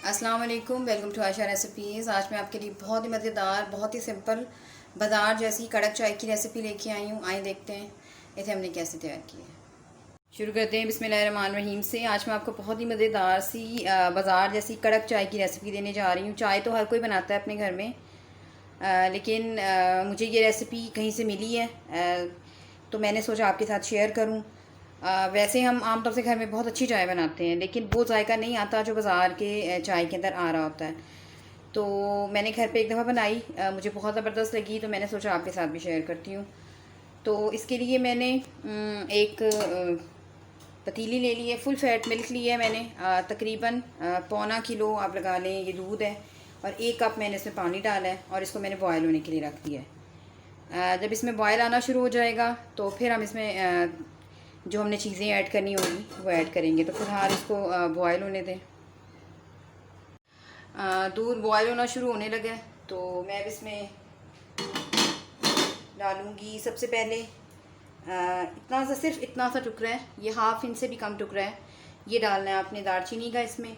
अस्सलाम वालेकुम, welcome to Ayesha recipes. आज मैं आपके लिए बहुत ही मज़ेदार, बहुत ही सिंपल बाज़ार जैसी कड़क चाय की रेसिपी लेके आई हूँ। आइए देखते हैं इसे हमने कैसे तैयार किया है। शुरू करते हैं बिस्मिल्लाहिर्रहमानिर्रहीम से। आज मैं आपको बहुत ही मज़ेदार सी बाज़ार जैसी कड़क चाय की रेसिपी देने जा रही हूँ। चाय तो हर कोई बनाता है अपने घर में, लेकिन मुझे ये रेसिपी कहीं से मिली है, तो मैंने सोचा आपके साथ शेयर करूँ। वैसे हम आमतौर से घर में बहुत अच्छी चाय बनाते हैं, लेकिन वो जायका नहीं आता जो बाज़ार के चाय के अंदर आ रहा होता है। तो मैंने घर पे एक दफ़ा बनाई, मुझे बहुत ज़बरदस्त लगी, तो मैंने सोचा आपके साथ भी शेयर करती हूँ। तो इसके लिए मैंने एक पतीली ले ली है, फुल फैट मिल्क लिया है मैंने, तकरीबन पौना किलो आप लगा लें ये दूध है, और 1 कप मैंने इसमें पानी डाला है और इसको मैंने बॉयल होने के लिए रख दिया है। जब इसमें बॉयल आना शुरू हो जाएगा तो फिर हम इसमें जो हमने चीज़ें ऐड करनी होगी वो ऐड करेंगे। तो फिलहाल इसको बॉयल होने दें। दूध बॉयल होना शुरू होने लगा है, तो मैं अब इसमें डालूँगी सबसे पहले इतना सा, सिर्फ इतना सा टुकड़ा है, ये हाफ इंच से भी कम टुकड़ा है, ये डालना है आपने दालचीनी का इसमें।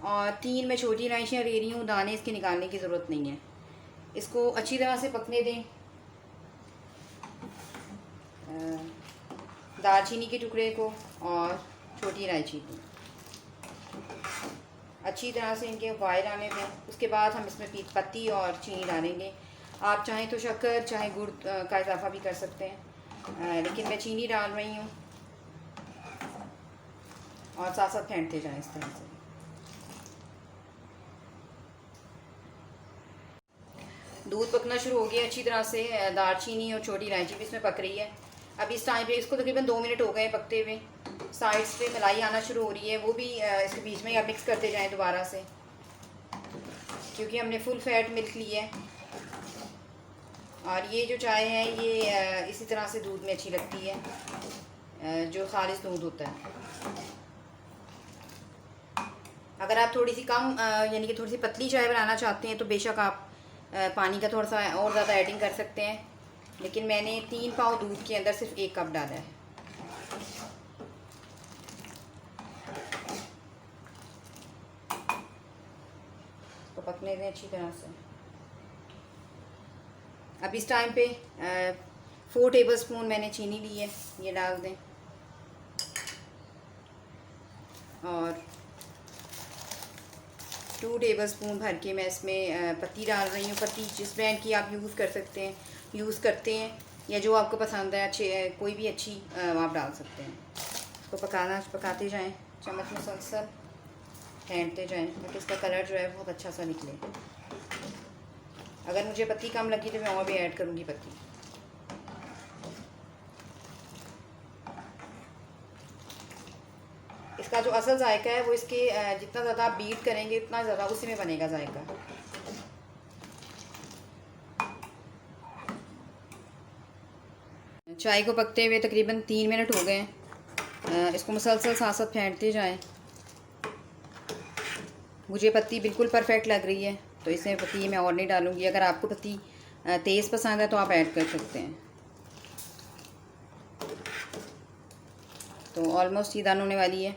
और 3 मैं छोटी इलायचियाँ ले रही हूँ, दाने इसके निकालने की ज़रूरत नहीं है। इसको अच्छी तरह से पकने दें। दालचीनी के टुकड़े को और छोटी इलायची को अच्छी तरह से इनके बॉयल आने दें। उसके बाद हम इसमें पत्ती और चीनी डालेंगे। आप चाहें तो शक्कर, चाहे गुड़ का इजाफा भी कर सकते हैं, लेकिन मैं चीनी डाल रही हूँ। और साथ साथ फेंटते जाएं इस तरह से। दूध पकना शुरू हो गया अच्छी तरह से, दालचीनी और छोटी इलायची भी इसमें पक रही है। अब इस टाइम पे इसको तकरीबन 2 मिनट हो गए पकते हुए। साइड्स पे मलाई आना शुरू हो रही है, वो भी इसके बीच में आप मिक्स करते जाएं दोबारा से, क्योंकि हमने फुल फैट मिल्क लिया है। और ये जो चाय है ये इसी तरह से दूध में अच्छी लगती है, जो खालिस दूध होता है। अगर आप थोड़ी सी कम यानी कि थोड़ी सी पतली चाय बनाना चाहते हैं तो बेशक आप पानी का थोड़ा सा और ज़्यादा एडिंग कर सकते हैं, लेकिन मैंने 3 पाव दूध के अंदर सिर्फ 1 कप डाला है। तो पकने दें अच्छी तरह से। अब इस टाइम पे 4 टेबलस्पून मैंने चीनी ली है, ये डाल दें। और 2 टेबलस्पून भर के मैं इसमें पत्ती डाल रही हूँ। पत्ती जिस ब्रांड की आप यूज़ करते हैं या जो आपको पसंद है, अच्छे कोई भी अच्छी आप डाल सकते हैं। इसको पकाते जाएं, चम्मच मुसलसल फेंटते जाएं ताकि इसका कलर जो है बहुत अच्छा सा निकले। अगर मुझे पत्ती कम लगी तो मैं और भी ऐड करूँगी पत्ती। इसका जो असल जायका है वो इसके जितना ज़्यादा आप बीट करेंगे उतना ज़्यादा उसी में बनेगा जायका। चाय को पकते हुए तकरीबन 3 मिनट हो गए हैं। इसको मुसलसल साथ साथ फेंटते जाएं। मुझे पत्ती बिल्कुल परफेक्ट लग रही है, तो इसमें पत्ती मैं और नहीं डालूँगी। अगर आपको पत्ती तेज़ पसंद है तो आप ऐड कर सकते हैं। तो ऑलमोस्ट ये दान होने वाली है,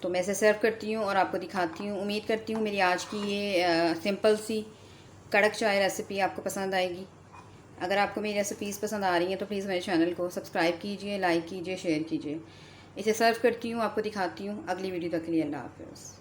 तो मैं इसे सर्व करती हूँ और आपको दिखाती हूँ। उम्मीद करती हूँ मेरी आज की ये सिंपल सी कड़क चाय रेसिपी आपको पसंद आएगी। अगर आपको मेरी रेसिपीज़ पसंद आ रही हैं तो प्लीज़ मेरे चैनल को सब्सक्राइब कीजिए, लाइक कीजिए, शेयर कीजिए। इसे सर्व करती हूँ, आपको दिखाती हूँ। अगली वीडियो तक के लिए अल्लाह हाफ़िज़।